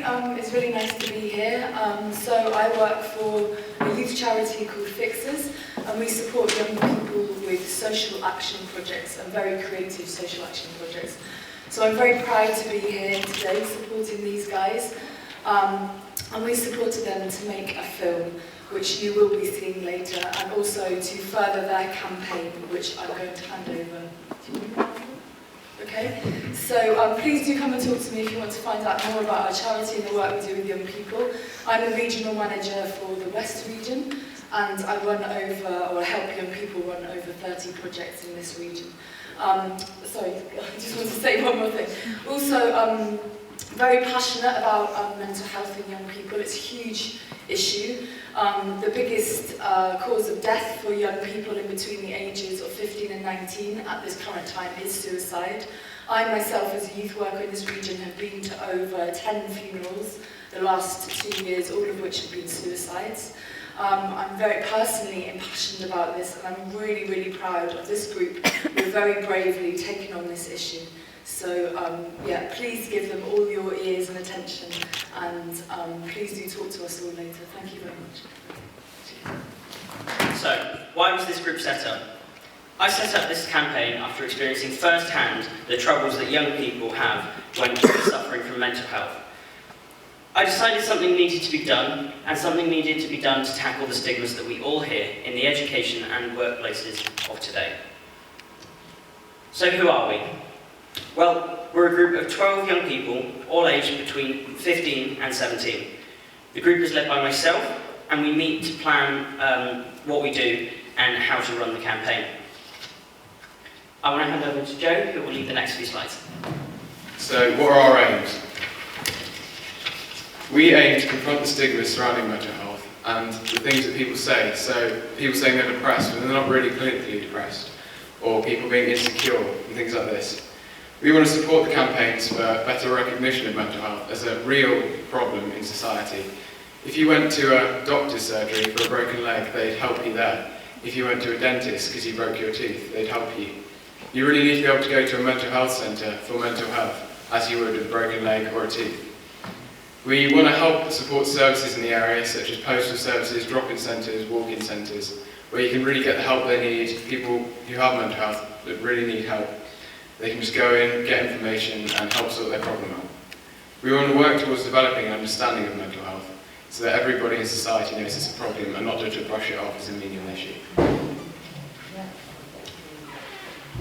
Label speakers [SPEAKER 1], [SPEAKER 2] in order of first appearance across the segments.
[SPEAKER 1] It's really nice to be here. So I work for a youth charity called Fixers, and we support young people with social action projects and very creative social action projects. So I'm very proud to be here today supporting these guys. And we supported them to make a film, which you will be seeing later, and also to further their campaign, which I'm going to hand over to you. Okay, so please do come and talk to me if you want to find out more about our charity and the work we do with young people. I'm a regional manager for the West region, and I run over, or help young people run over 30 projects in this region. Sorry, I just want to say one more thing. Also, very passionate about mental health in young people. It's a huge issue. The biggest cause of death for young people in between the ages of 15 and 19 at this current time is suicide. I myself, as a youth worker in this region, have been to over 10 funerals the last 2 years, all of which have been suicides. I'm very personally impassioned about this, and I'm really, really proud of this group who are very bravely taking on this issue. So, yeah, please give them all your ears and attention, and please do talk to us all later. Thank you very much.
[SPEAKER 2] So, why was this group set up? I set up this campaign after experiencing firsthand the troubles that young people have when suffering from mental health. I decided something needed to be done, and something needed to be done to tackle the stigmas that we all hear in the education and workplaces of today. So who are we? Well, we're a group of 12 young people, all aged between 15 and 17. The group is led by myself, and we meet to plan what we do and how to run the campaign. I want to hand over to Joe, who will lead the next few slides.
[SPEAKER 3] So, what are our aims? We aim to confront the stigmas surrounding mental health and the things that people say. So, people saying they're depressed when they're not really clinically depressed, or people being insecure and things like this. We want to support the campaigns for better recognition of mental health as a real problem in society. If you went to a doctor's surgery for a broken leg, they'd help you there. If you went to a dentist because you broke your tooth, they'd help you. You really need to be able to go to a mental health centre for mental health, as you would with a broken leg or a tooth. We want to help support services in the area, such as postal services, drop-in centres, walk-in centres, where you can really get the help they need. People who have mental health that really need help, they can just go in, get information and help sort their problem out. We want to work towards developing an understanding of mental health, so that everybody in society knows it's a problem and not just to brush it off as a menial issue.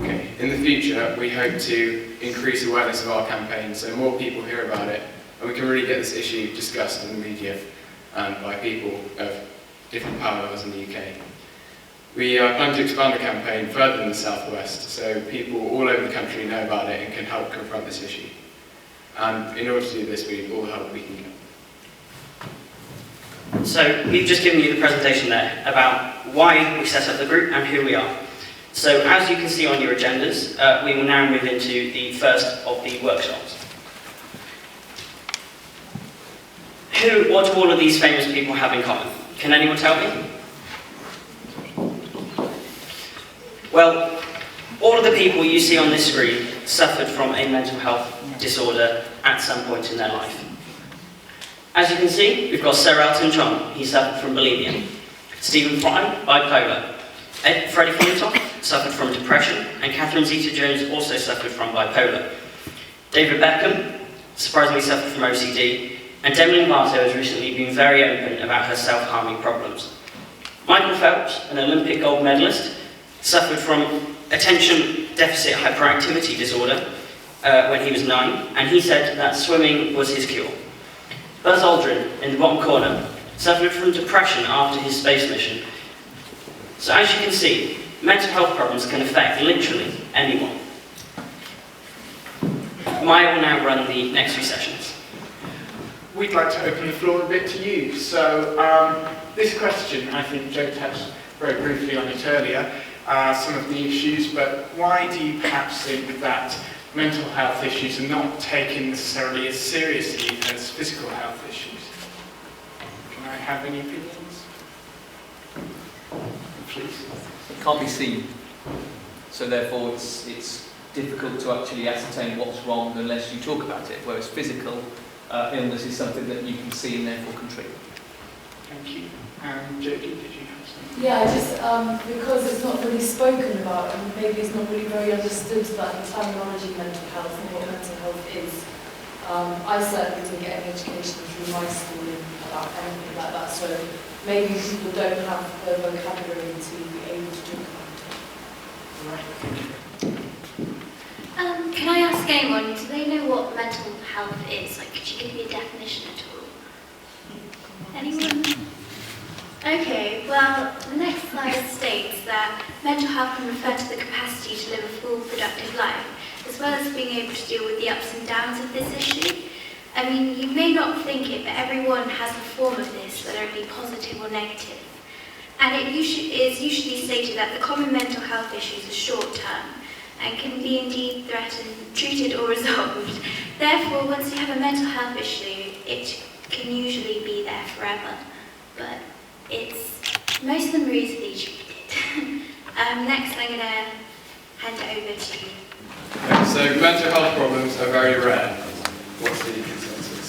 [SPEAKER 3] Okay. In the future, we hope to increase awareness of our campaign so more people hear about it, and we can really get this issue discussed in the media and by people of different power levels in the UK. We plan to expand the campaign further in the southwest, so people all over the country know about it and can help confront this issue. And in order to do this, we need all the help we can get.
[SPEAKER 2] So we've just given you the presentation there about why we set up the group and who we are. So as you can see on your agendas, we will now move into the first of the workshops. What do all of these famous people have in common? Can anyone tell me? Well, all of the people you see on this screen suffered from a mental health disorder at some point in their life. As you can see, we've got Sir Elton John, he suffered from bulimia. Stephen Fry, bipolar. Freddie Flintoff suffered from depression, and Catherine Zeta-Jones also suffered from bipolar. David Beckham surprisingly suffered from OCD, and Demi Lovato has recently been very open about her self-harming problems. Michael Phelps, an Olympic gold medalist, suffered from attention deficit hyperactivity disorder when he was 9, and he said that swimming was his cure. Buzz Aldrin, in the bottom corner, suffered from depression after his space mission. So as you can see, mental health problems can affect literally anyone. Maya will now run the next few sessions.
[SPEAKER 4] We'd like to open the floor a bit to you. So this question, I think Joe touched very briefly on it earlier, some of the issues, but why do you perhaps think that mental health issues are not taken necessarily as seriously as physical health issues? Can I have any opinions? Please.
[SPEAKER 5] It can't be seen, so therefore it's difficult to actually ascertain what's wrong unless you talk about it, whereas physical, illness is something that you can see and therefore can treat.
[SPEAKER 4] Thank you. And Jodie, did you have something?
[SPEAKER 1] Yeah, just because it's not really spoken about and maybe it's not really very understood that the terminology mental health and what mental health is. I certainly didn't get any education through my schooling about anything like that, so maybe people don't have the vocabulary to be able to talk about it.
[SPEAKER 6] Can I ask anyone, do they know what mental health is? Like, could you give me a definition at all? Anyone? Okay, well, the next slide states that mental health can refer to the capacity to live a full, productive life, as well as being able to deal with the ups and downs of this issue. I mean, you may not think it, but everyone has a form of this, whether it be positive or negative. And it is usually stated that the common mental health issues are short-term and can be indeed threatened, treated or resolved. Therefore, once you have a mental health issue, it can usually be there forever. But most of them are easily treated. Next, I'm going to hand it over to you.
[SPEAKER 3] Okay, so mental health problems are very rare. What's the consensus?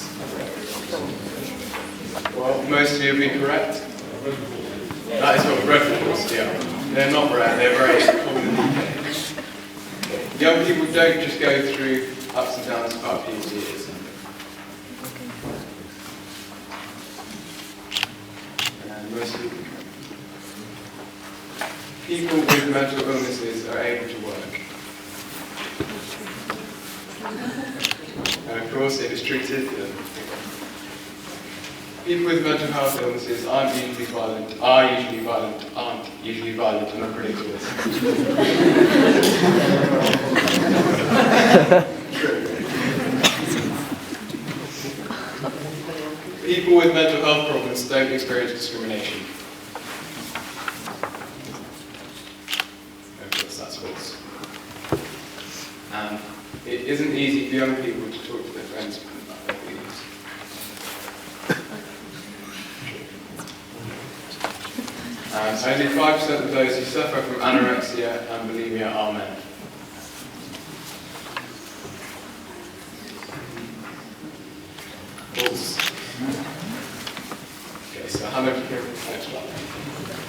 [SPEAKER 3] Well, most of you have been correct. That is what red reports, yeah. They're not rare, they're very common in the UK. Young people don't just go through ups and downs about puberty years. And most people with mental illnesses are able to work. And of course, if it's treated, people with mental health illnesses aren't usually violent, aren't usually violent, and unpredictable. People with mental health problems don't experience discrimination. Of course, that's false. And it isn't easy for young people to talk to their friends about their feelings. And only 5% of those who suffer from anorexia and bulimia are men. False. Okay, so how much next one?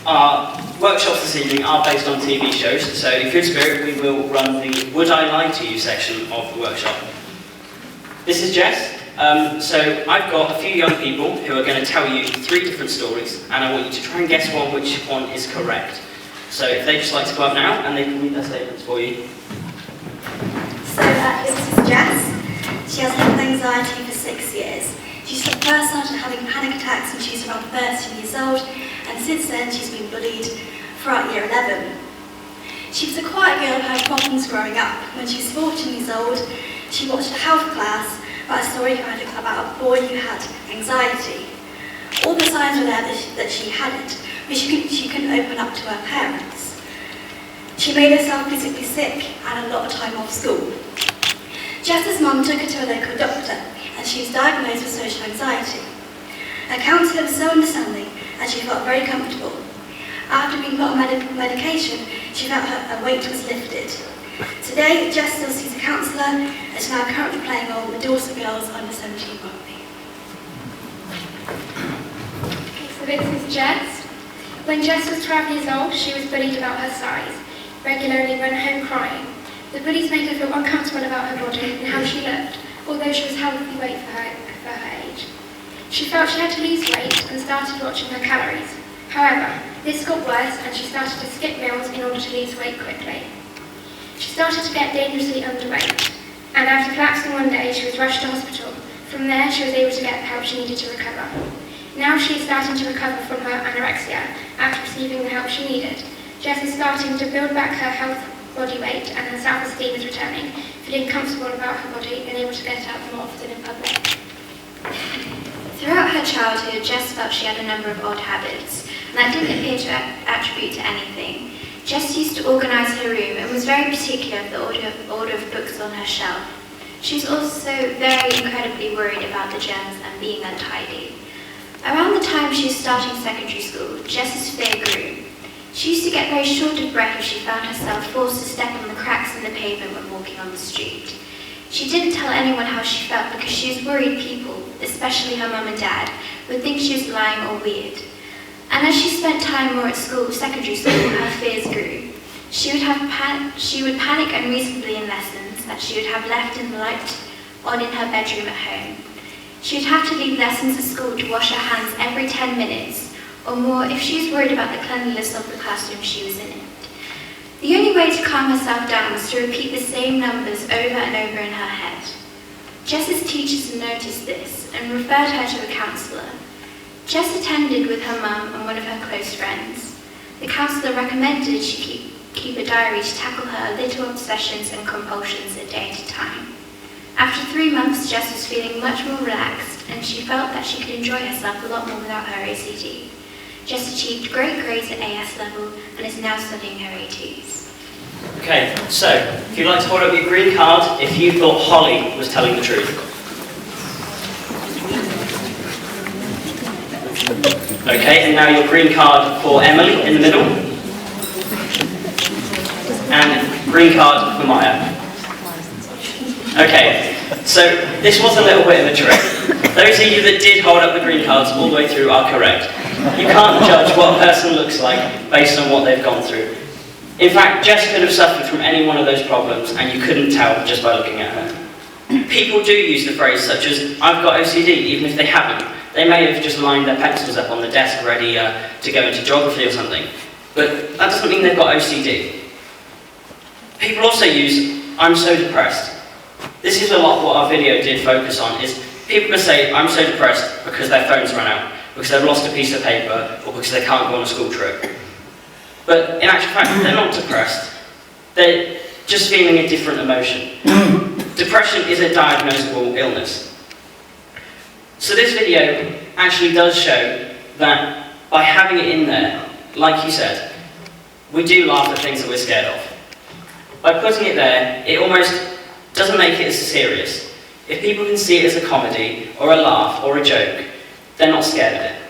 [SPEAKER 2] Our workshops this evening are based on TV shows, so in good spirit we will run the Would I Lie to You section of the workshop. This is Jess. So I've got a few young people who are going to tell you 3 different stories, and I want you to try and guess which one is correct. So if they'd just like to go up now and they can read their statements for you.
[SPEAKER 7] So this is Jess. She has had anxiety for 6 years. She first started having panic attacks when she was around 13 years old, and since then she's been bullied throughout year 11. She was a quiet girl who had problems growing up. When she was 14 years old, she watched a health class about a story about a boy who had anxiety. All the signs were there that she had it, but she couldn't open up to her parents. She made herself physically sick and had a lot of time off school. Jess's mum took her to a local doctor, and she was diagnosed with social anxiety. Her counsellor was so understanding, and she felt very comfortable. After being put on medication, she felt her weight was lifted. Today, Jess still sees a counsellor and is now currently playing on the Dorset Girls Under 17 rugby.
[SPEAKER 8] Okay, so this is Jess. When Jess was 12 years old, she was bullied about her size, regularly went home crying. The bullies made her feel uncomfortable about her body and how she looked, although she was healthy weight for her age. She felt she had to lose weight and started watching her calories. However, this got worse and she started to skip meals in order to lose weight quickly. She started to get dangerously underweight, and after collapsing one day, she was rushed to hospital. From there, she was able to get the help she needed to recover. Now she is starting to recover from her anorexia after receiving the help she needed. Jess is starting to build back her health, body weight, and her self-esteem is returning, feeling comfortable about her body and able to get out more often in public.
[SPEAKER 6] Throughout her childhood, Jess felt she had a number of odd habits, and that didn't appear to attribute to anything. Jess used to organise her room and was very particular of the order of books on her shelf. She was also very incredibly worried about the germs and being untidy. Around the time she was starting secondary school, Jess's fear grew. She used to get very short of breath if she found herself forced to step on the cracks in the pavement when walking on the street. She didn't tell anyone how she felt because she was worried people, especially her mum and dad, would think she was lying or weird. And as she spent time more at school, secondary school, her fears grew. She would panic unreasonably in lessons that she would have left in the light on in her bedroom at home. She would have to leave lessons at school to wash her hands every 10 minutes or more if she was worried about the cleanliness of the classroom she was in. The only way to calm herself down was to repeat the same numbers over and over in her head. Jess's teachers noticed this and referred her to a counsellor. Jess attended with her mum and one of her close friends. The counsellor recommended she keep a diary to tackle her little obsessions and compulsions a day at a time. After 3 months, Jess was feeling much more relaxed and she felt that she could enjoy herself a lot more without her OCD. Jess achieved great grades at AS level and is now studying her ATs.
[SPEAKER 2] Okay, so if you'd like to hold up your green card if you thought Holly was telling the truth. Okay, and now your green card for Emily in the middle. And green card for Maya. Okay, so this was a little bit of a trick. Those of you that did hold up the green cards all the way through are correct. You can't judge what a person looks like based on what they've gone through. In fact, Jess could have suffered from any one of those problems and you couldn't tell just by looking at her. People do use the phrase such as, I've got OCD, even if they haven't. They may have just lined their pencils up on the desk ready to go into geography or something. But that doesn't mean they've got OCD. People also use, I'm so depressed. This is a lot what our video did focus on, is people can say, I'm so depressed because their phone's run out, because they've lost a piece of paper, or because they can't go on a school trip. But in actual fact, they're not depressed. They're just feeling a different emotion. Depression is a diagnosable illness. So this video actually does show that by having it in there, like you said, we do laugh at things that we're scared of. By putting it there, it almost doesn't make it as serious. If people can see it as a comedy, or a laugh, or a joke, they're not scared of it.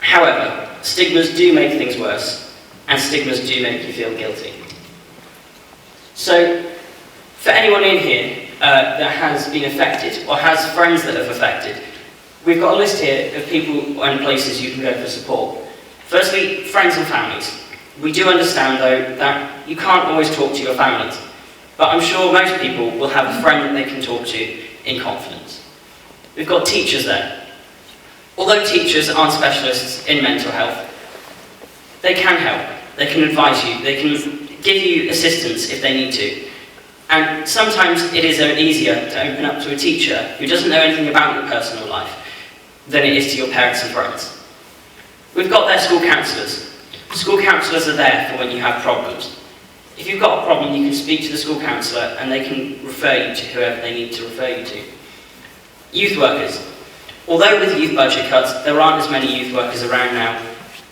[SPEAKER 2] However, stigmas do make things worse, and stigmas do make you feel guilty. So, for anyone in here that has been affected, or has friends that have affected, we've got a list here of people and places you can go for support. Firstly, friends and families. We do understand, though, that you can't always talk to your families, but I'm sure most people will have a friend that they can talk to in confidence. We've got teachers there. Although teachers aren't specialists in mental health, they can help, they can advise you, they can give you assistance if they need to. And sometimes it is easier to open up to a teacher who doesn't know anything about your personal life than it is to your parents and friends. We've got their school counsellors. School counsellors are there for when you have problems. If you've got a problem, you can speak to the school counsellor and they can refer you to whoever they need to refer you to. Youth workers. Although with youth budget cuts, there aren't as many youth workers around now,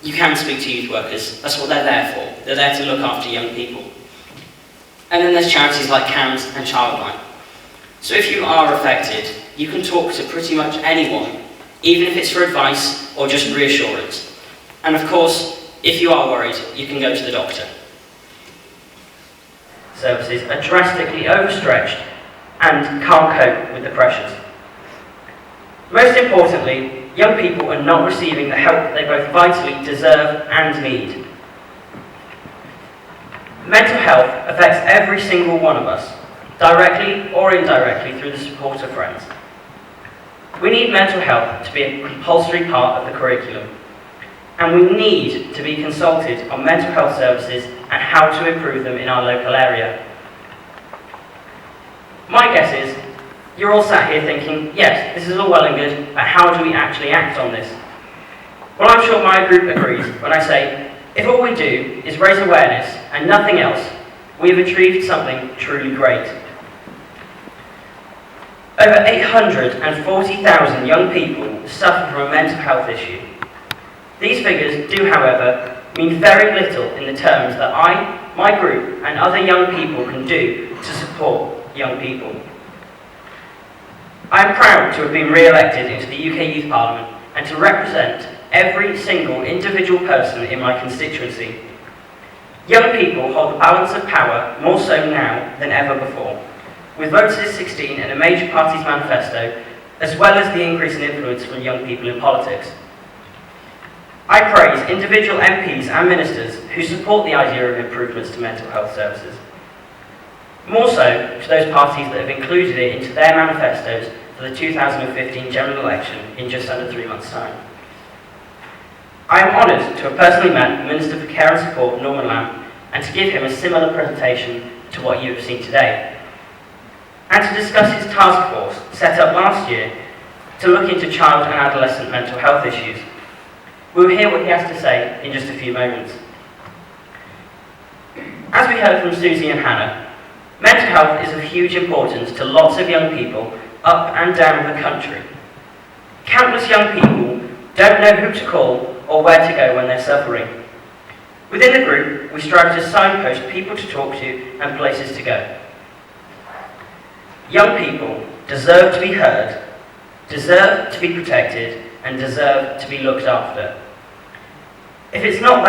[SPEAKER 2] you can speak to youth workers. That's what they're there for. They're there to look after young people. And then there's charities like CAMS and Childline. So if you are affected, you can talk to pretty much anyone, even if it's for advice or just reassurance. And of course, if you are worried, you can go to the doctor. Services are drastically overstretched and can't cope with the pressures. Most importantly, young people are not receiving the help they both vitally deserve and need. Mental health affects every single one of us, directly or indirectly through the support of friends. We need mental health to be a compulsory part of the curriculum, and we need to be consulted on mental health services and how to improve them in our local area. My guess is, you're all sat here thinking, yes, this is all well and good, but how do we actually act on this? Well, I'm sure my group agrees when I say, if all we do is raise awareness and nothing else, we have achieved something truly great. Over 840,000 young people suffer from a mental health issue. These figures do, however, mean very little in the terms that I, my group, and other young people can do to support young people. I am proud to have been re-elected into the UK Youth Parliament and to represent every single individual person in my constituency. Young people hold the balance of power more so now than ever before. with Voters 16 in a major party's manifesto, as well as the increase in influence from young people in politics. I praise individual MPs and ministers who support the idea of improvements to mental health services. More so to those parties that have included it into their manifestos for the 2015 general election in just under 3 months' time. I am honoured to have personally met the Minister for Care and Support, Norman Lamb, and to give him a similar presentation to what you have seen today, and to discuss his task force set up last year to look into child and adolescent mental health issues. We will hear what he has to say in just a few moments. As we heard from Susie and Hannah, mental health is of huge importance to lots of young people up and down the country. Countless young people don't know who to call or where to go when they're suffering. Within the group, we strive to signpost people to talk to and places to go. Young people deserve to be heard, deserve to be protected, and deserve to be looked after. If it's not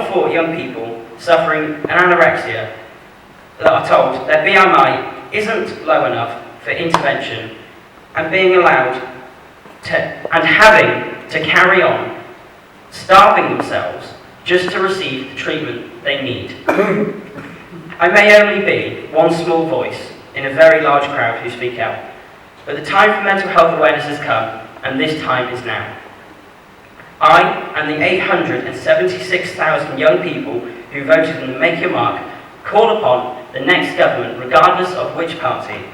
[SPEAKER 2] for young people suffering an anorexia that are told their BMI isn't low enough for intervention and being allowed to, and having to carry on starving themselves just to receive the treatment they need. I may only be one small voice in a very large crowd who speak out, but the time for mental health awareness has come, and this time is now. I and the 876,000 young people who voted in the Make Your Mark call upon the next government, regardless of which party,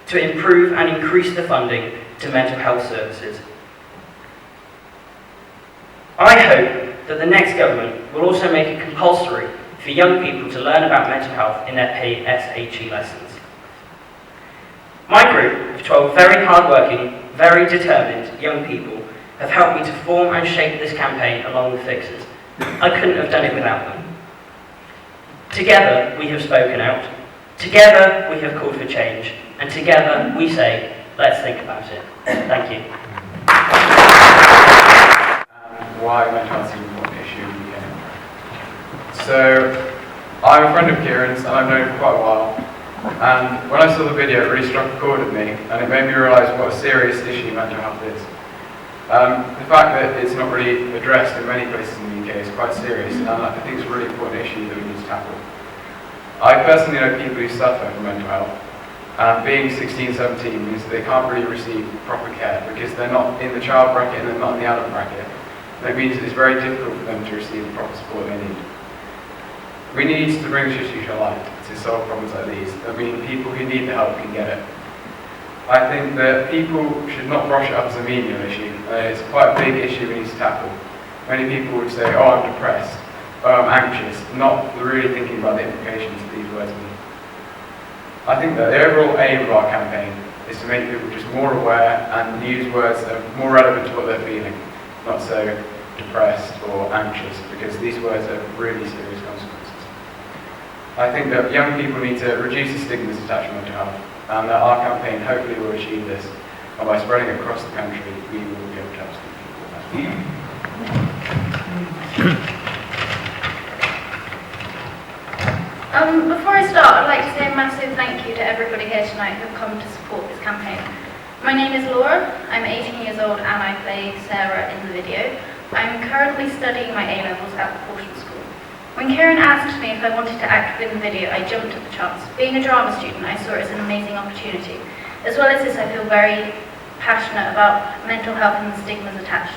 [SPEAKER 2] to improve and increase the funding to mental health services. I hope that the next government will also make it compulsory for young people to learn about mental health in their PSHE lessons. My group of 12 very hard-working, very determined young people have helped me to form and shape this campaign along with Fixers. I couldn't have done it without them. Together we have spoken out, together we have called for change, and together we say, let's think about it. Thank you.
[SPEAKER 3] Why mental health is an important issue in the UK. So, I'm a friend of Kieran's and I've known him for quite a while. And when I saw the video, it really struck a chord with me, and it made me realise what a serious issue mental health is. The fact that it's not really addressed in many places in the UK is quite serious, and I think it's a really important issue that we need to tackle. I personally know people who suffer from mental health, and being 16, 17 means that they can't really receive proper care because they're not in the child bracket and they're not in the adult bracket. That means it's very difficult for them to receive the proper support they need. We need to bring this issue to light to solve problems like these. I mean, people who need the help can get it. I think that people should not brush it up as a menial issue. It's quite a big issue we need to tackle. Many people would say, oh, I'm depressed, oh, I'm anxious, not really thinking about the implications that these words mean. I think that the overall aim of our campaign is to make people just more aware and use words that are more relevant to what they're feeling, not so depressed or anxious, because these words have really serious consequences. I think that young people need to reduce the stigmas attached to mental health, and that our campaign hopefully will achieve this, and by spreading it across the country, we will be able to help some people.
[SPEAKER 9] Before I start, I'd like to say a massive thank you to everybody here tonight who have come to support this campaign. My name is Laura, I'm 18 years old and I play Sarah in the video. I'm currently studying my A-levels at the Portion School. When Kieran asked me if I wanted to act within the video, I jumped at the chance. Being a drama student, I saw it as an amazing opportunity. As well as this, I feel very passionate about mental health and the stigmas attached.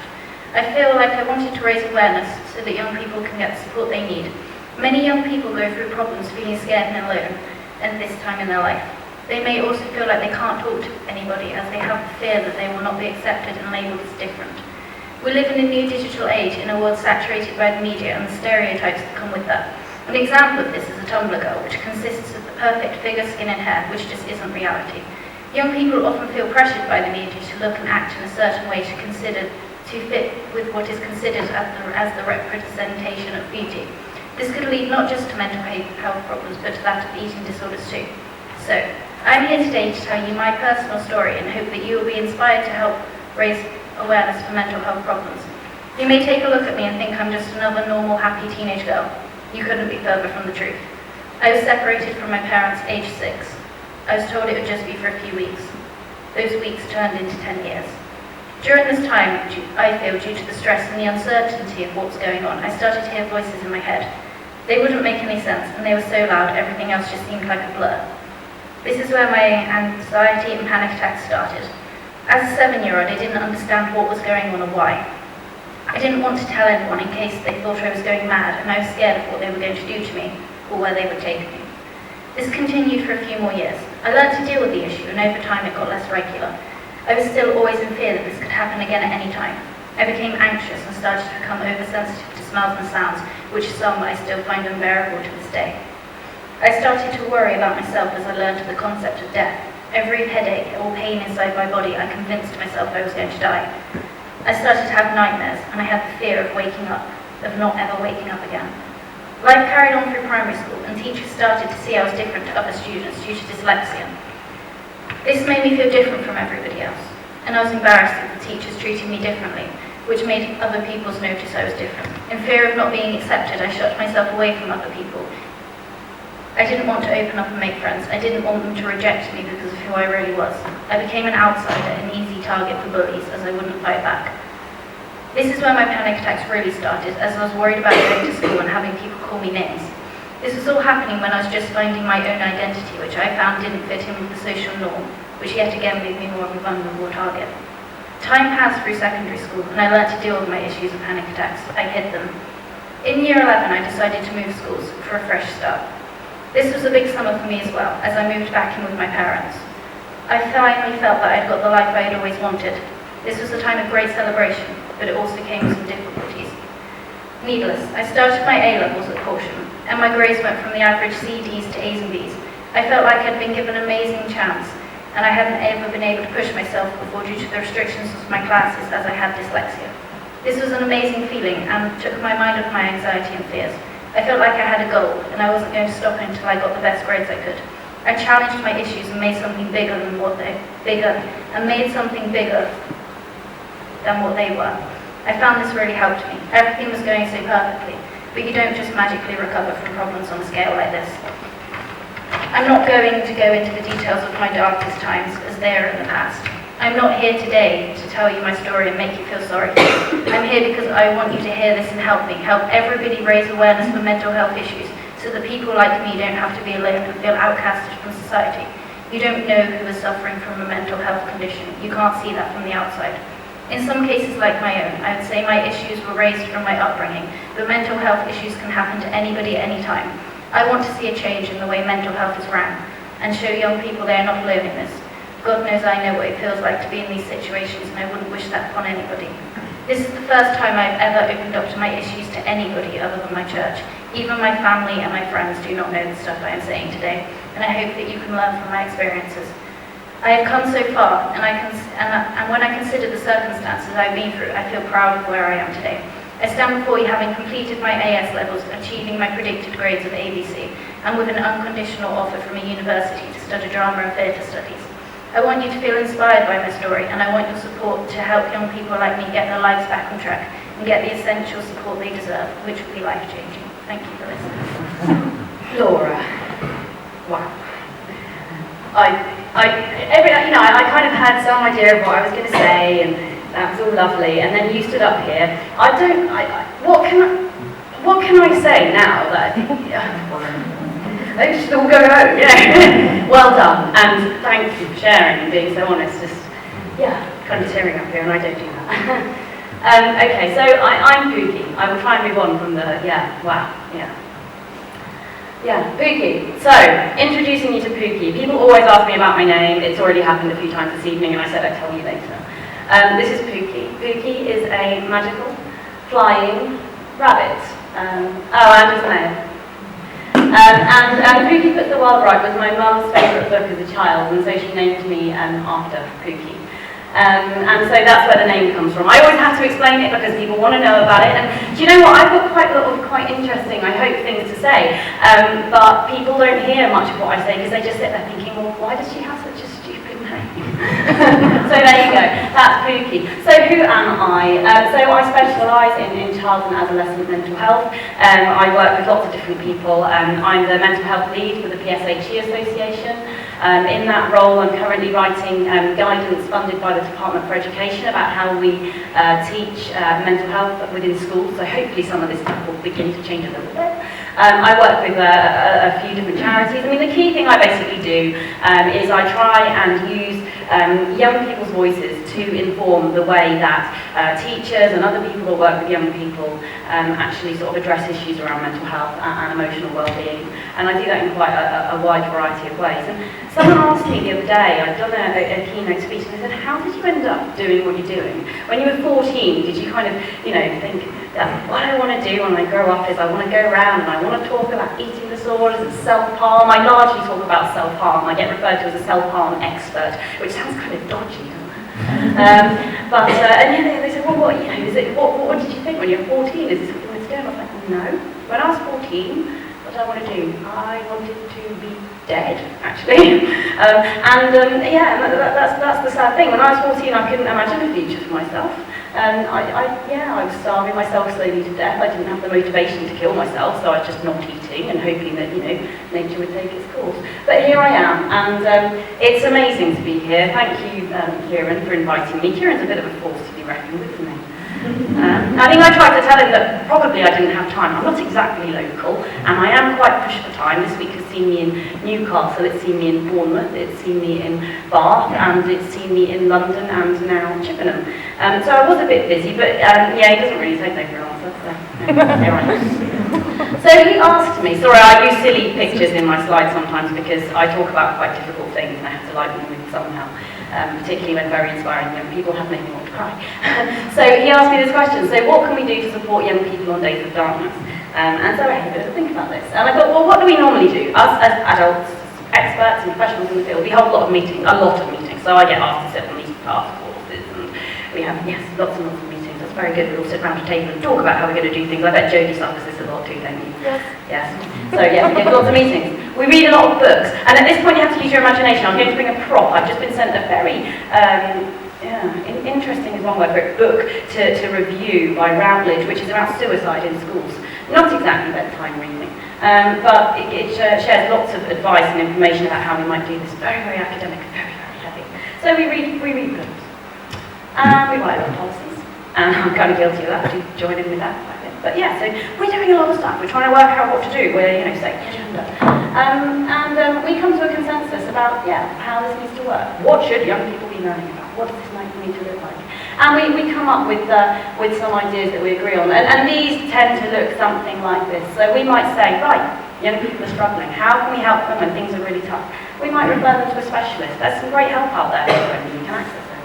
[SPEAKER 9] I feel like I wanted to raise awareness so that young people can get the support they need. Many young people go through problems feeling scared and alone at this time in their life. They may also feel like they can't talk to anybody as they have the fear that they will not be accepted and labelled as different. We live in a new digital age in a world saturated by the media and the stereotypes that come with that. An example of this is a Tumblr girl, which consists of the perfect figure, skin and hair, which just isn't reality. Young people often feel pressured by the media to look and act in a certain way to fit with what is considered as the representation of beauty. This could lead not just to mental health problems, but to that of eating disorders too. So, I'm here today to tell you my personal story and hope that you will be inspired to help raise awareness for mental health problems. You may take a look at me and think I'm just another normal, happy teenage girl. You couldn't be further from the truth. I was separated from my parents aged 6. I was told it would just be for a few weeks. Those weeks turned into 10 years. During this time, I feel, due to the stress and the uncertainty of what's going on, I started to hear voices in my head. They wouldn't make any sense, and they were so loud, everything else just seemed like a blur. This is where my anxiety and panic attacks started. As a 7-year-old, I didn't understand what was going on or why. I didn't want to tell anyone in case they thought I was going mad, and I was scared of what they were going to do to me, or where they would take me. This continued for a few more years. I learned to deal with the issue, and over time it got less regular. I was still always in fear that this could happen again at any time. I became anxious and started to become oversensitive to smells and sounds, which is something I still find unbearable to this day. I started to worry about myself as I learned the concept of death. Every headache or pain inside my body, I convinced myself I was going to die. I started to have nightmares, and I had the fear of waking up, of not ever waking up again. Life carried on through primary school, and teachers started to see I was different to other students due to dyslexia. This made me feel different from everybody else, and I was embarrassed that the teachers treated me differently, which made other people notice I was different. In fear of not being accepted, I shut myself away from other people. I didn't want to open up and make friends. I didn't want them to reject me because of who I really was. I became an outsider, an easy target for bullies, as I wouldn't fight back. This is where my panic attacks really started, as I was worried about going to school and having people call me names. This was all happening when I was just finding my own identity, which I found didn't fit in with the social norm, which yet again made me more of a vulnerable target. Time passed through secondary school, and I learned to deal with my issues of panic attacks. I hid them. In year 11, I decided to move schools for a fresh start. This was a big summer for me as well, as I moved back in with my parents. I finally felt that I'd got the life I had always wanted. This was a time of great celebration, but it also came with some difficulties. Needless, I started my A-levels at caution, and my grades went from the average C, Ds to A's and B's. I felt like I'd been given an amazing chance, and I hadn't ever been able to push myself before due to the restrictions of my classes as I had dyslexia. This was an amazing feeling and took my mind off my anxiety and fears. I felt like I had a goal, and I wasn't going to stop until I got the best grades I could. I challenged my issues and made something bigger than what they were. I found this really helped me. Everything was going so perfectly, but you don't just magically recover from problems on a scale like this. I'm not going to go into the details of my darkest times, as they are in the past. I'm not here today to tell you my story and make you feel sorry for me. I'm here because I want you to hear this and help me, help everybody raise awareness for mental health issues, so that people like me don't have to be alone and feel outcasted from society. You don't know who is suffering from a mental health condition. You can't see that from the outside. In some cases like my own, I would say my issues were raised from my upbringing, but mental health issues can happen to anybody at any time. I want to see a change in the way mental health is ran, and show young people they are not alone in this. God knows I know what it feels like to be in these situations, and I wouldn't wish that upon anybody. This is the first time I've ever opened up to my issues to anybody other than my church. Even my family and my friends do not know the stuff I am saying today, and I hope that you can learn from my experiences. I have come so far, and when I consider the circumstances I've been through, I feel proud of where I am today. I stand before you having completed my AS levels, achieving my predicted grades of ABC, and with an unconditional offer from a university to study drama and theatre studies. I want you to feel inspired by my story, and I want your support to help young people like me get their lives back on track and get the essential support they deserve, which will be life-changing. Thank you for listening.
[SPEAKER 10] Laura, wow. I kind of had some idea of what I was going to say, and that was all lovely. And then you stood up here. What can I say now that they should all go home? Yeah. Well done, and thank you for sharing and being so honest. Kind of tearing up here, and I don't do that. Okay, so I'm Pookie. I will try and move on from the Pookie. So, introducing you to Pookie. People always ask me about my name. It's already happened a few times this evening, and I said I'd tell you later. This is Pookie. Pookie is a magical, flying rabbit. And his name. And Pookie Puts the World Right was my mum's favourite book as a child, and so she named me after Pookie. And so that's where the name comes from. I always have to explain it because people want to know about it. And do you know what? I've got quite a lot of quite interesting, I hope, things to say. But people don't hear much of what I say because they just sit there thinking, well, why does she have such a stupid name? So there you go. That's Pookie. So who am I? So I specialise in child and adolescent mental health. I work with lots of different people. I'm the mental health lead for the PSHE Association. In that role, I'm currently writing guidance funded by the Department for Education about how we teach mental health within schools, so hopefully some of this stuff will begin to change a little bit. I work with a few different charities. I mean, the key thing I basically do is I try and use young people's voices to inform the way that teachers and other people that work with young people actually sort of address issues around mental health and emotional well-being. And I do that in quite a wide variety of ways. And someone asked me the other day, I'd done a keynote speech, and they said, how did you end up doing what you're doing? When you were 14, did you kind of, you know, think, what I want to do when I grow up is I want to go around and I want to talk about eating disorders and self-harm. I largely talk about self-harm. I get referred to as a self-harm expert, which sounds kind of dodgy, doesn't it? And yeah, they said, well, what, you know, what did you think when you were 14? Is this something that's good? I was like, no. When I was 14, what did I want to do? I wanted to be dead, actually. Yeah, that's the sad thing. When I was 14, I couldn't imagine a future for myself. I was starving myself slowly to death. I didn't have the motivation to kill myself, so I was just not eating and hoping that, you know, nature would take its course. But here I am, and it's amazing to be here. Thank you, Kieran, for inviting me. Kieran's a bit of a force to be reckoned with, isn't he? I think I tried to tell him that probably I didn't have time. I'm not exactly local, and I am quite pushed for time. This week has seen me in Newcastle, it's seen me in Bournemouth, it's seen me in Bath, and it's seen me in London, and now Chippenham. So I was a bit busy, but yeah, he doesn't really take no for an answer, so here I am. So he asked me, sorry, I use silly pictures in my slides sometimes because I talk about quite difficult things and I have to lighten them with somehow. Particularly when very inspiring young people have made me want to cry. So he asked me this question, so what can we do to support young people on Days of Darkness? And so I had a bit of a think about this. And I thought, well, what do we normally do? Us as adults, experts and professionals in the field, we hold a lot of meetings. So I get asked to sit on these task forces, and we have, yes, lots and lots of meetings. That's very good. We all sit around a table and talk about how we're going to do things. I bet Jodie suffers this a lot too, don't you? Yes. Yes. So yeah, we get lots of meetings. We read a lot of books, and at this point you have to use your imagination. I'm going to bring a prop. I've just been sent a very interesting is one word for it, book to review by Routledge, which is about suicide in schools. Not exactly bedtime reading, but it shares lots of advice and information about how we might do this. Very, very academic, very, very heavy. So we read books, and we write a lot of policies, and I'm kind of guilty of that. I do join in with that. But yeah, so we're doing a lot of stuff. We're trying to work out what to do. We're, you know, setting the agenda. We come to a consensus about, yeah, how this needs to work. What should young people be learning about? What does this need to look like? And we come up with some ideas that we agree on. And these tend to look something like this. So we might say, right, young people are struggling. How can we help them when things are really tough? We might refer them to a specialist. There's some great help out there when you can access it.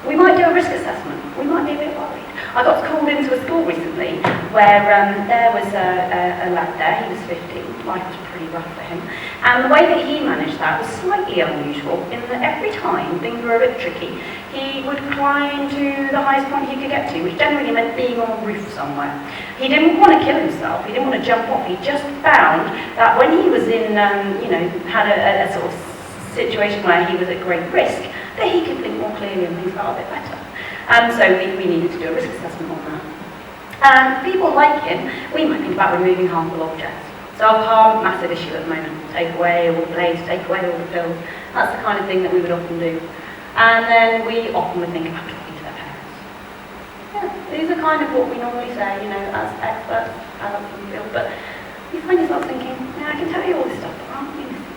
[SPEAKER 10] We might do a risk assessment. We might be a bit worried. I got called into a school recently where there was a lad there, he was 15, life was pretty rough for him, and the way that he managed that was slightly unusual in that every time things were a bit tricky, he would climb to the highest point he could get to, which generally meant being on a roof somewhere. He didn't want to kill himself, he didn't want to jump off, he just found that when he was in, had a sort of situation where he was at great risk, that he could think more clearly and things felt a bit better. So we needed to do a risk assessment on that. And people like him, we might think about removing harmful objects. Self-harm, massive issue at the moment. Take away all the blades, take away all the pills. That's the kind of thing that we would often do. And then we often would think about talking to their parents. Yeah, these are kind of what we normally say, you know, as experts, adults in the field. But you find yourself thinking, yeah, I can tell you all this stuff, but aren't we listening?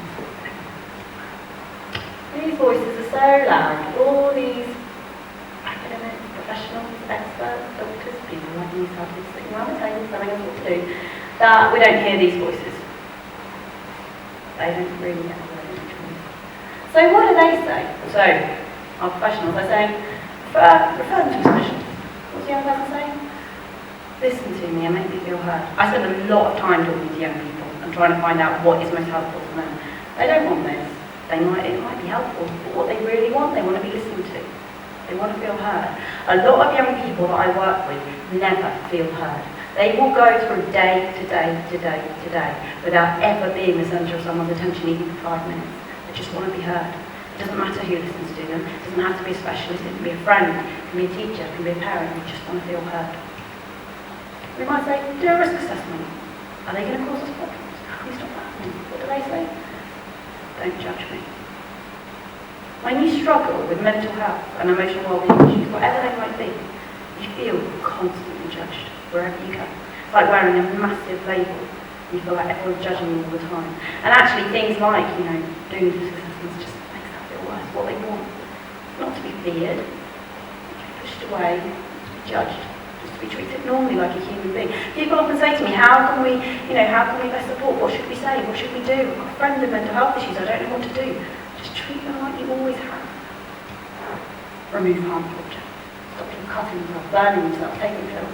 [SPEAKER 10] These voices are so loud. All these academics, professionals, experts, doctors, people like yourself sitting around the table telling us what to do, that we don't hear these voices. They don't really get the voice. So what do they say? So, our professionals are saying, refer them to a specialist. What's the young person saying? Listen to me and make me feel heard. I spend a lot of time talking to young people and trying to find out what is most helpful to them. They don't want this. It might be helpful, but what they really want, they want to be listened to. They want to feel heard. A lot of young people that I work with never feel heard. They will go through day to day to day to day without ever being the centre of someone's attention even for 5 minutes. They just want to be heard. It doesn't matter who listens to them. It doesn't have to be a specialist. It can be a friend, it can be a teacher, it can be a parent. They just want to feel heard. We might say, do a risk assessment. Are they going to cause us problems? How do we stop that happening? What do they say? Don't judge me. When you struggle with mental health and emotional well-being issues, whatever they might be, you feel constantly judged wherever you go. It's like wearing a massive label. You feel like everyone's judging you all the time. And actually things like, doing risk assessments just makes that feel worse. What they want, not to be feared, to be pushed away, to be judged, just to be treated normally like a human being. People often say to me, how can we best support? What should we say? What should we do? I've got a friend with mental health issues, I don't know what to do. Just treat them like you always have. Remove harmful objects. Stop them cutting themselves, burning themselves, taking pills.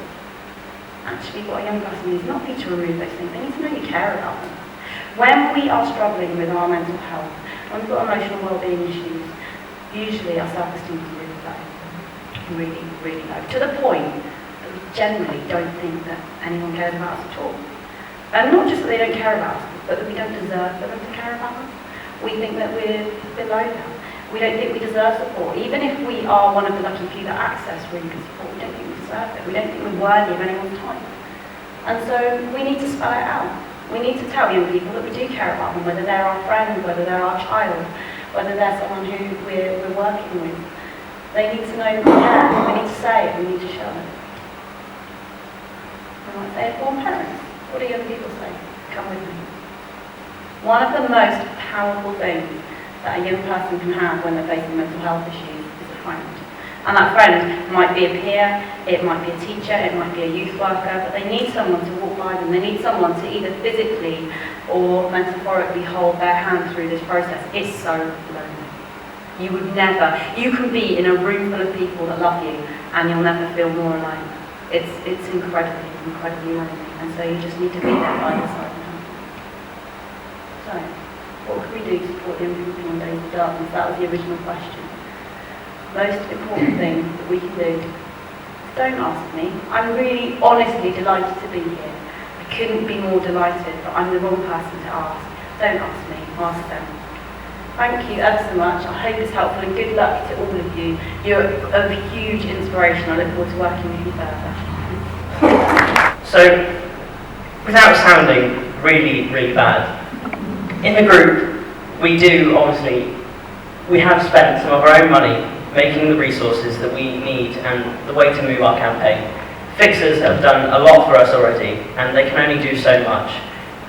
[SPEAKER 10] Actually, what a young person needs not be to remove those things, they need to know you care about them. When we are struggling with our mental health, when we've got emotional well-being issues, usually our self-esteem is really low. Really, really low. To the point that we generally don't think that anyone cares about us at all. And not just that they don't care about us, but that we don't deserve for them to care about us. We think that we're below them. We don't think we deserve support. Even if we are one of the lucky few that access really good support, we don't think we deserve it. We don't think we're worthy of anyone's time. And so we need to spell it out. We need to tell young people that we do care about them, whether they're our friend, whether they're our child, whether they're someone who we're working with. They need to know that we care. We need to say it. We need to show it. I might say it for parents. What do young people say? Come with me. One of the most powerful things that a young person can have when they're facing mental health issues is a friend. And that friend might be a peer, it might be a teacher, it might be a youth worker, but they need someone to walk by them. They need someone to either physically or metaphorically hold their hand through this process. It's so lonely. You can be in a room full of people that love you and you'll never feel more alone. It's incredibly lonely. And so you just need to be there by your side. So, what can we do to support young people in days of darkness? That was the original question. Most important thing that we can do, don't ask me. I'm really honestly delighted to be here. I couldn't be more delighted, but I'm the wrong person to ask. Don't ask me, ask them. Thank you ever so much. I hope it's helpful and good luck to all of you. You're a huge inspiration. I look forward to working with you further.
[SPEAKER 2] So, without sounding really, really bad, in the group, we have spent some of our own money making the resources that we need and the way to move our campaign. Fixers have done a lot for us already, and they can only do so much,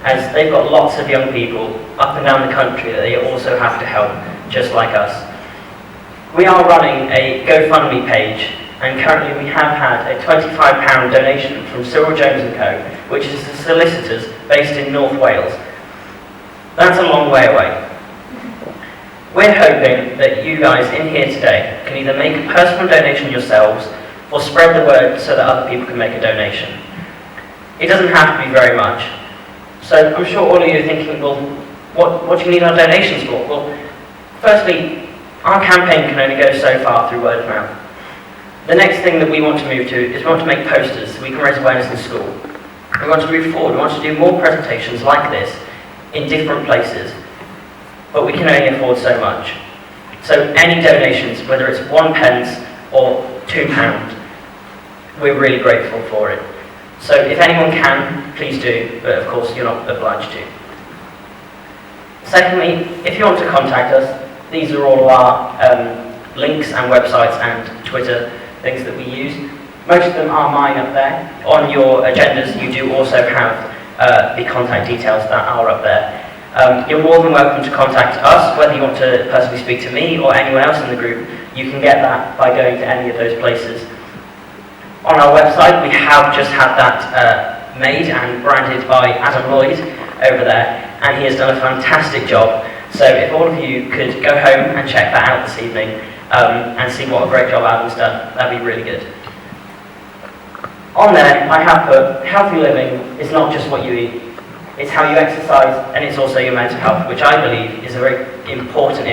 [SPEAKER 2] as they've got lots of young people up and down the country that they also have to help, just like us. We are running a GoFundMe page, and currently we have had a £25 donation from Cyril Jones & Co., which is the solicitors based in North Wales. That's a long way away. We're hoping that you guys in here today can either make a personal donation yourselves or spread the word so that other people can make a donation. It doesn't have to be very much. So I'm sure all of you are thinking, well, what do you need our donations for? Well, firstly, our campaign can only go so far through word of mouth. The next thing that we want to move to is we want to make posters so we can raise awareness in school. We want to move forward. We want to do more presentations like this in different places, but we can only afford so much. So any donations, whether it's £1 or £2, we're really grateful for it. So if anyone can, please do, but of course you're not obliged to. Secondly, if you want to contact us, these are all our links and websites and Twitter things that we use. Most of them are mine up there. On your agendas you do also have the contact details that are up there. You're more than welcome to contact us, whether you want to personally speak to me or anyone else in the group. You can get that by going to any of those places. On our website, we have just had that made and branded by Adam Lloyd over there, and he has done a fantastic job. So if all of you could go home and check that out this evening and see what a great job Adam's done, that'd be really good. On there, I have put healthy living is not just what you eat, it's how you exercise, and it's also your mental health, which I believe is a very important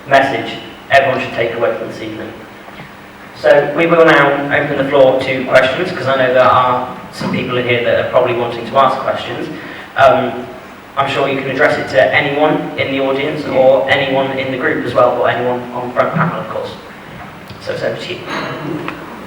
[SPEAKER 2] message everyone should take away from this evening. So we will now open the floor to questions, because I know there are some people in here that are probably wanting to ask questions. I'm sure you can address it to anyone in the audience, or anyone in the group as well, or anyone on front panel, of course. So it's over to you.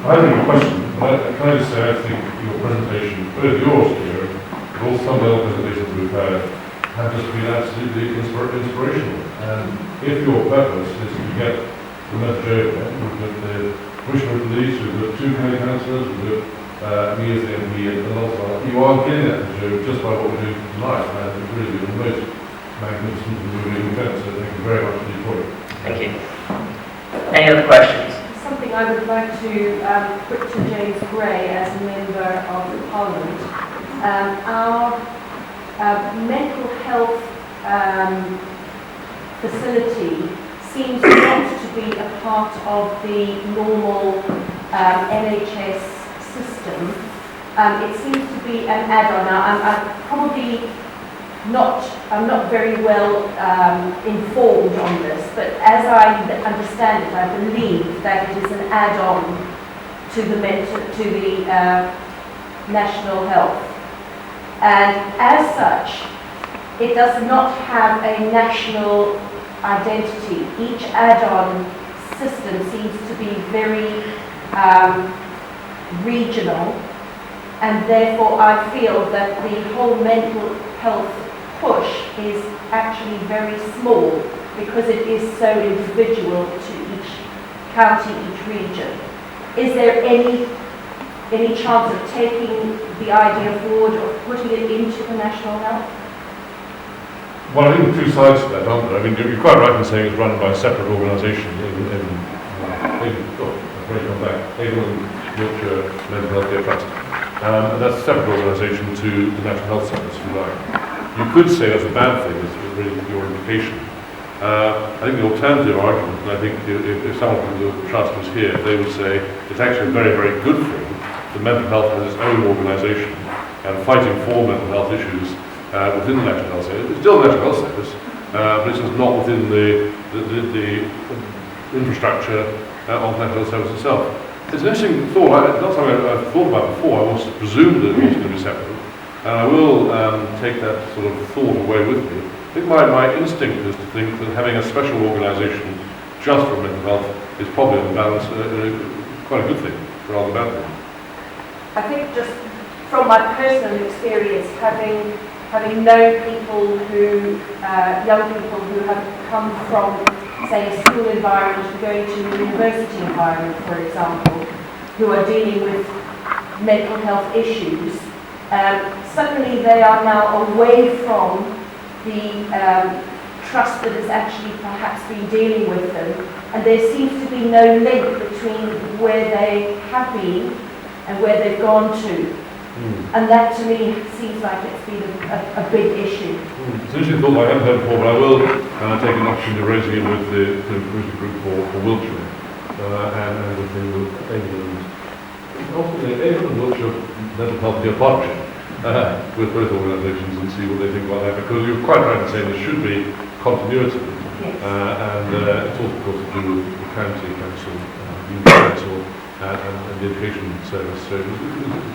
[SPEAKER 11] I have a question. Can I just say, I think your presentation, both yours here, but also some of the other presentations we've had, have just been absolutely inspirational. And if your purpose is to get the message over, we've got the Commissioner of Police, we've got 2 county councillors, we've got me as the MP, and also you are getting that message over just by what we're doing tonight. And it's really been the most magnificent and moving event. So thank you very much for your point.
[SPEAKER 2] Thank you. Any other questions?
[SPEAKER 12] Something I would like to put to James Gray as a member of the Parliament. Our mental health facility seems not to be a part of the normal NHS system. It seems to be an add-on. Now, I'm not very well informed on this, but as I understand it, I believe that it is an add-on to the national health, and as such, it does not have a national identity. Each add-on system seems to be very regional, and therefore I feel that the whole mental health push is actually very small because it is so individual to each county, each region. Is there any chance of taking the idea forward or putting it into the national health?
[SPEAKER 11] Well, I think there are 2 sides to that, aren't there? I mean, you're quite right in saying it's run by a separate organisation England, Wiltshire Mental Health Care Trust. And that's a separate organisation to the National Health Service, if you like. You could say that's a bad thing, is really your implication. I think the alternative argument, and I think if someone from the Trust was here, they would say it's actually a very, very good thing that mental health has its own organisation and fighting for mental health issues within the National Health Service. It's still the National Health Service, but it's just not within the infrastructure of the National Health Service itself. It's an interesting thought. It's not something I've thought about before. I always presumed that it was going to be separate. And I will take that sort of thought away with me. I think my instinct is to think that having a special organisation just for mental health is probably on balance quite a good thing, rather than a bad thing.
[SPEAKER 12] I think just from my personal experience, having known people who, young people who have come from, say, a school environment and going to a university environment, for example, who are dealing with mental health issues, suddenly they are now away from the trust that has actually perhaps been dealing with them, and there seems to be no link between where they have been and where they've gone to. And that to me seems like it's been a big issue.
[SPEAKER 11] It's an interesting thought I haven't heard before, but I will take an option to raise it with the community group for Wiltshire and with England. Also, the England and Wiltshire Mental Health Care Partnership with both organisations and see what they think about that, because you're quite right in saying there should be continuity.
[SPEAKER 12] Yes.
[SPEAKER 11] And it's also, of course, to do with the county council, the council, and the education service. So it's an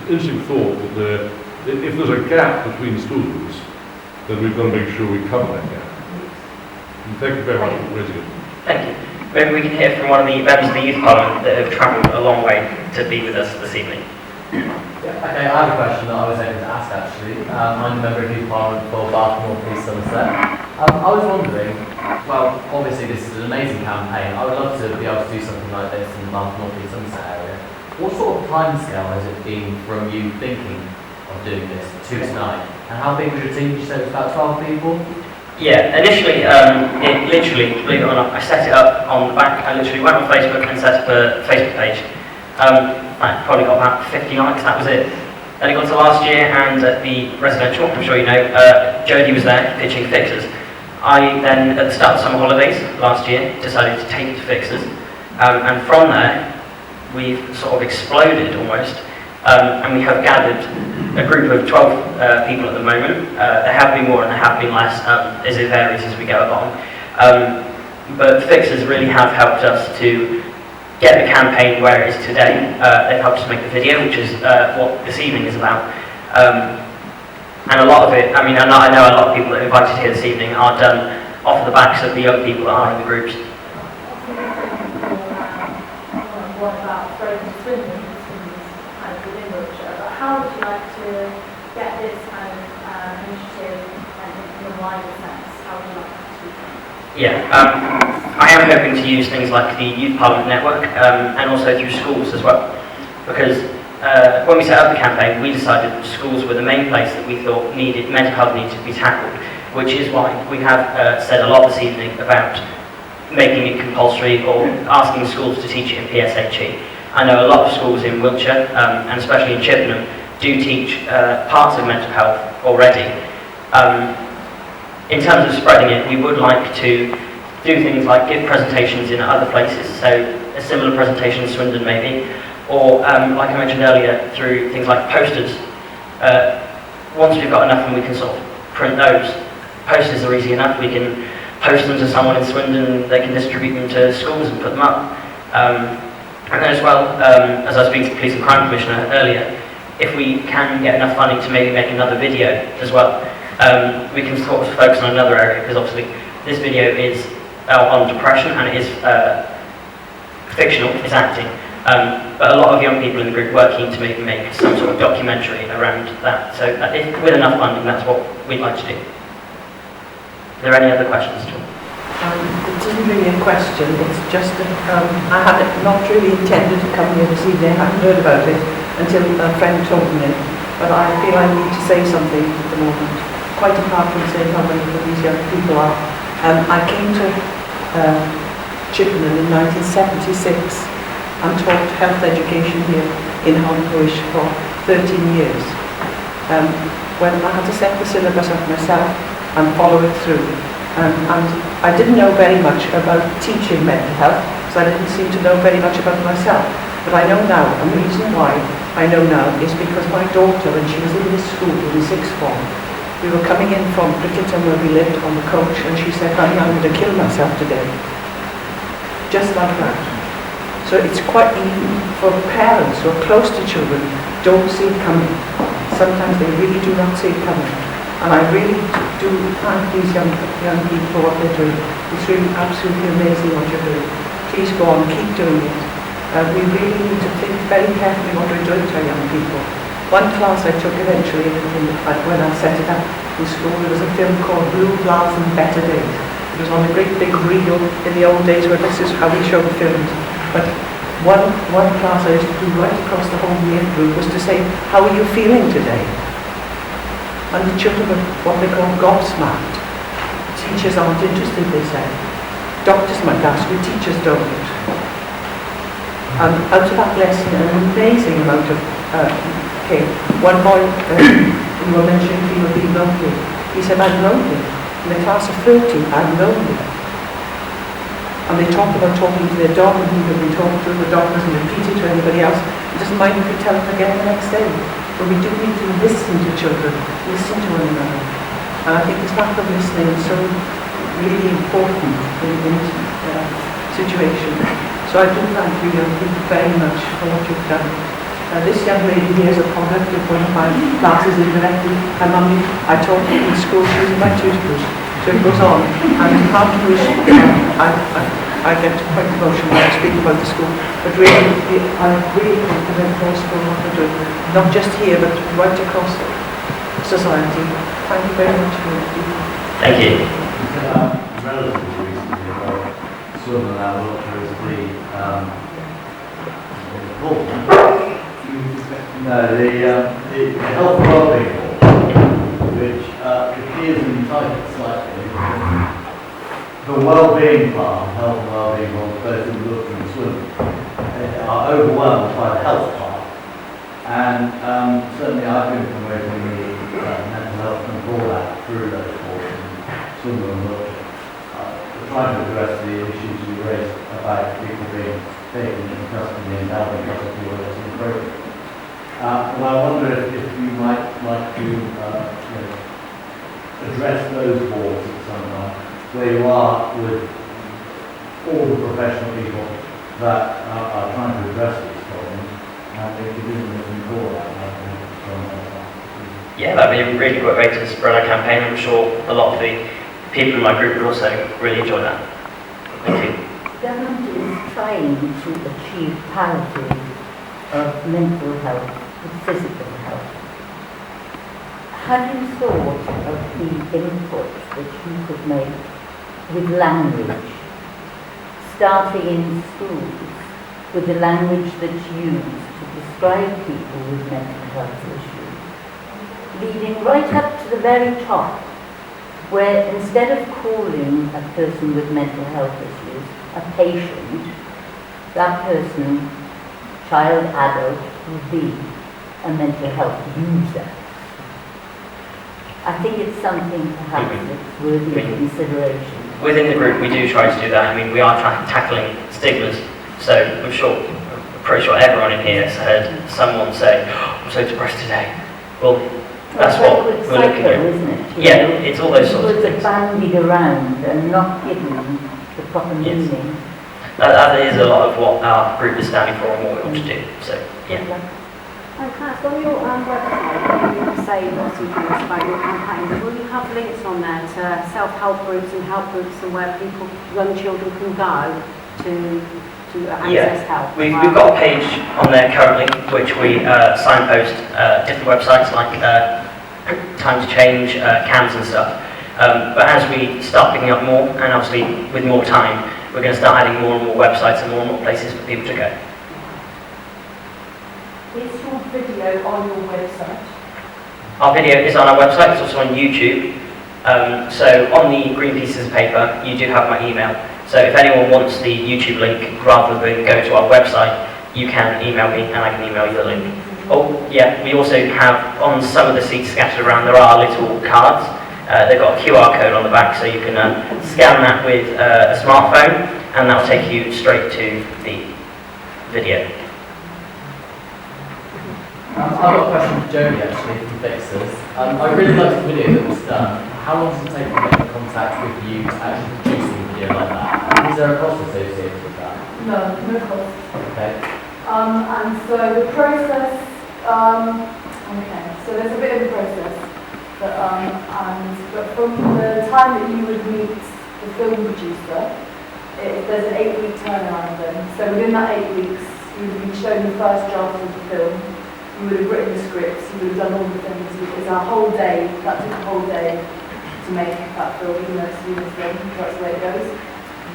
[SPEAKER 11] interesting thought that if there's a gap between schools, then we've got to make sure we cover that gap. And thank you very much for raising it.
[SPEAKER 2] Thank you. Maybe we can hear from one of the members of the Youth Parliament that have travelled a long way to be with us this evening.
[SPEAKER 13] Okay, I have a question that I was able to ask actually. I'm a member of Youth Parliament for Bath North East Somerset. I was wondering, well, obviously this is an amazing campaign. I would love to be able to do something like this in the Bath North East Somerset area. What sort of timescale has it been from you thinking of doing this to tonight? And how big was your team? You said it was about 12 people?
[SPEAKER 2] Yeah, initially, it literally, believe it or not, I set it up on the back. I literally went on Facebook and set up a Facebook page. I probably got about 50 likes, that was it. Then it got to last year, and at the residential, I'm sure you know, Jodie was there pitching Fixers. I then, at the start of summer holidays last year, decided to take it to Fixers. And from there, we've sort of exploded almost. And we have gathered a group of 12 people at the moment. There have been more and there have been less, as it varies as we go along. But Fixers really have helped us to get the campaign where it is today. They've helped us make the video, which is what this evening is about. And a lot of it, I mean, I know a lot of people that are invited here this evening are done off the backs of the young people that are in the groups.
[SPEAKER 12] What about
[SPEAKER 14] Swindon, Swindon's kind of within Wiltshire, but how would you like to get this kind of initiative in a wider sense? How would you like that to be done?
[SPEAKER 2] Yeah, I am hoping to use things like the Youth Parliament Network and also through schools as well, because when we set up the campaign, we decided schools were the main place that we thought mental health needed to be tackled, which is why we have said a lot this evening about making it compulsory or asking schools to teach it in PSHE. I know a lot of schools in Wiltshire, and especially in Chippenham, do teach parts of mental health already. In terms of spreading it, we would like to do things like give presentations in other places, so a similar presentation in Swindon maybe, or like I mentioned earlier, through things like posters. Once we've got enough and we can sort of print those, posters are easy enough, we can post them to someone in Swindon, they can distribute them to schools and put them up. And then as well, as I was speaking to the Police and Crime Commissioner earlier, if we can get enough funding to maybe make another video as well, we can sort of focus on another area, because obviously this video is on depression and it is fictional, it's acting. But a lot of young people in the group were keen to maybe make some sort of documentary around that. So with enough funding, that's what we'd like to do. Are there any other questions at all?
[SPEAKER 15] It isn't really a question, it's just that I had not really intended to come here this evening. I hadn't heard about it until a friend told me, but I feel I need to say something at the moment, quite apart from saying how wonderful these young people are. I came to Chippenham in 1976 and taught health education here in Holmbush for 13 years. When I had to set the syllabus up myself and follow it through. And I didn't know very much about teaching mental health, because I didn't seem to know very much about myself. But I know now, and the reason why I know now is because my daughter, when she was in this school in the sixth form, we were coming in from Brickerton where we lived on the coach, and she said, "Honey, I'm going to kill myself today." Just like that. So it's quite easy for parents who are close to children, don't see it coming. Sometimes they really do not see it coming. And I really do thank these young people for what they're doing. It's really absolutely amazing what you're doing. Please go on, keep doing it. We really need to think very carefully what we're doing to our young people. One class I took eventually, when I set it up in school, there was a film called Blue Glass and Better Days. It was on a great big reel in the old days where this is how we showed films. But one class I used to do right across the whole year group was to say, "How are you feeling today?" And the children were what they call gobsmacked. Teachers aren't interested, they say. Doctors might ask you, teachers don't. And out of that lesson, an amazing amount of came. One boy, you were mentioning people being lonely. He said, "I'm lonely. In a class of 30, I'm lonely." And they talk about talking to their dog, and he can talk to the dog, doesn't repeat it to anybody else. He doesn't mind if you tell them again the next day. But we do need to listen to children, listen to one another. And I think this fact of listening is so really important in this situation. So I do thank you young people very much for what you've done. This young lady here is a product of one of my classes indirectly. And Mummy, I taught her in school, she was in my tutor group. So it goes on. And in Hartlepool, I get quite emotional when I speak about the school, but really, I'm really confident also for what we're doing, not just here, but right across society. Thank you very much for it.
[SPEAKER 2] Thank you.
[SPEAKER 13] Relatively recently, about Swindon and Wiltshire is the health wellbeing board, which appears in the title slightly. The well-being part, health and well-being of both in Wiltshire and Swindon, are overwhelmed by the health part. And certainly I've been promoting the mental health control act through those boards in Swindon and Wiltshire. We're trying to address the issues you raised about people being taken into custody and held in custody where it's inappropriate. And I wonder if you might like to address those boards at some time, where you are with all the professional people that are trying to address these problems, and if you didn't listen to all that,
[SPEAKER 2] yeah, that'd be a really good way to spread our campaign. I'm sure a lot of the people in my group would also really enjoy that. Thank you.
[SPEAKER 16] Government is trying to achieve parity of mental health with physical health. Have you thought of the input that you could make with language, starting in schools with the language that's used to describe people with mental health issues, leading right up to the very top, where instead of calling a person with mental health issues a patient, that person, child, adult, will be a mental health user. I think it's something perhaps that's worthy of consideration.
[SPEAKER 2] Within the group, we do try to do that. I mean, we are tackling stigmas, so I'm pretty sure everyone in here has heard someone say, oh, I'm so depressed today. Well, that's what we're looking at.
[SPEAKER 16] Isn't it?
[SPEAKER 2] Yeah, it's all those sorts of
[SPEAKER 16] things.
[SPEAKER 2] things.
[SPEAKER 16] Bandied around and not given the proper meaning.
[SPEAKER 2] That is a lot of what our group is standing for and what we want to do. So, yeah.
[SPEAKER 17] Cass, on your website, you say lots of things about your campaign. Will you have links on there to self-help groups and help groups and where people, young children can go to access help?
[SPEAKER 2] We've got a page on there currently which we signpost different websites like Time to Change, CAMS and stuff. But as we start picking up more, and obviously with more time, we're going to start adding more and more websites and more places for people to go.
[SPEAKER 12] Is your video on your website?
[SPEAKER 2] Our video is on our website, it's also on YouTube. So on the green pieces of paper, you do have my email. So if anyone wants the YouTube link, rather than go to our website, you can email me and I can email you the link. Oh yeah, we also have, on some of the seats scattered around, there are little cards. They've got a QR code on the back, so you can scan that with a smartphone, and that'll take you straight to the video.
[SPEAKER 13] I've got a question for Jodie actually from Fixers. I really liked the video that was done. How long does it take to get in contact with you to actually produce a video like that? Is there a cost associated with that?
[SPEAKER 12] No cost.
[SPEAKER 13] Okay.
[SPEAKER 12] And so the process, okay, so there's a bit of a process. But from the time that you would meet the film producer, there's an 8-week turnaround then. So within that 8 weeks, you would be shown the first draft of the film. You would have written the scripts, you would have done all the things. It's a whole day, that took a whole day to make that film, even though it's a film, that's the way it goes.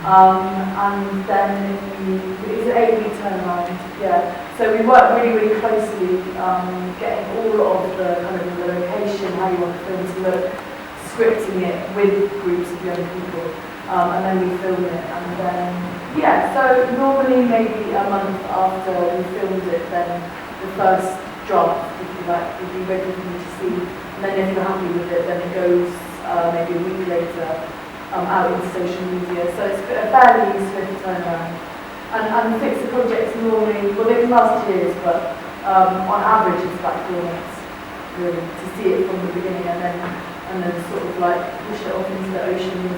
[SPEAKER 12] And then it's an 8-week turnaround, yeah. So we work really, really closely, getting all of the kind of the location, how you want the film to look, scripting it with groups of young people, and then we film it. And then, yeah, so normally maybe a month after we filmed it, then the first draft, if you like, would be ready for you to see. And then if you're happy with it, then it goes maybe a week later out into social media. So it's a fairly swift turnaround. And Fixer projects normally, well, they can last years, but on average it's about 4 months, really, to see it from the beginning and then sort of like push it off into the ocean with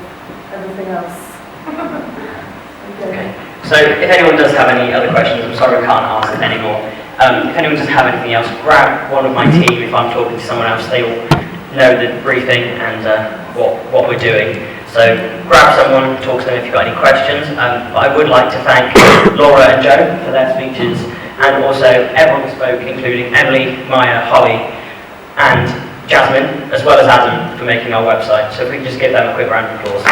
[SPEAKER 12] everything else. Okay.
[SPEAKER 2] So if anyone does have any other questions, I'm sorry we can't answer anymore. If anyone doesn't have anything else, grab one of my team. If I'm talking to someone else, they all know the briefing and what we're doing. So grab someone, talk to them if you've got any questions. But I would like to thank Laura and Joe for their speeches, and also everyone who spoke, including Emily, Maya, Holly, and Jasmine, as well as Adam, for making our website. So if we can just give them a quick round of applause.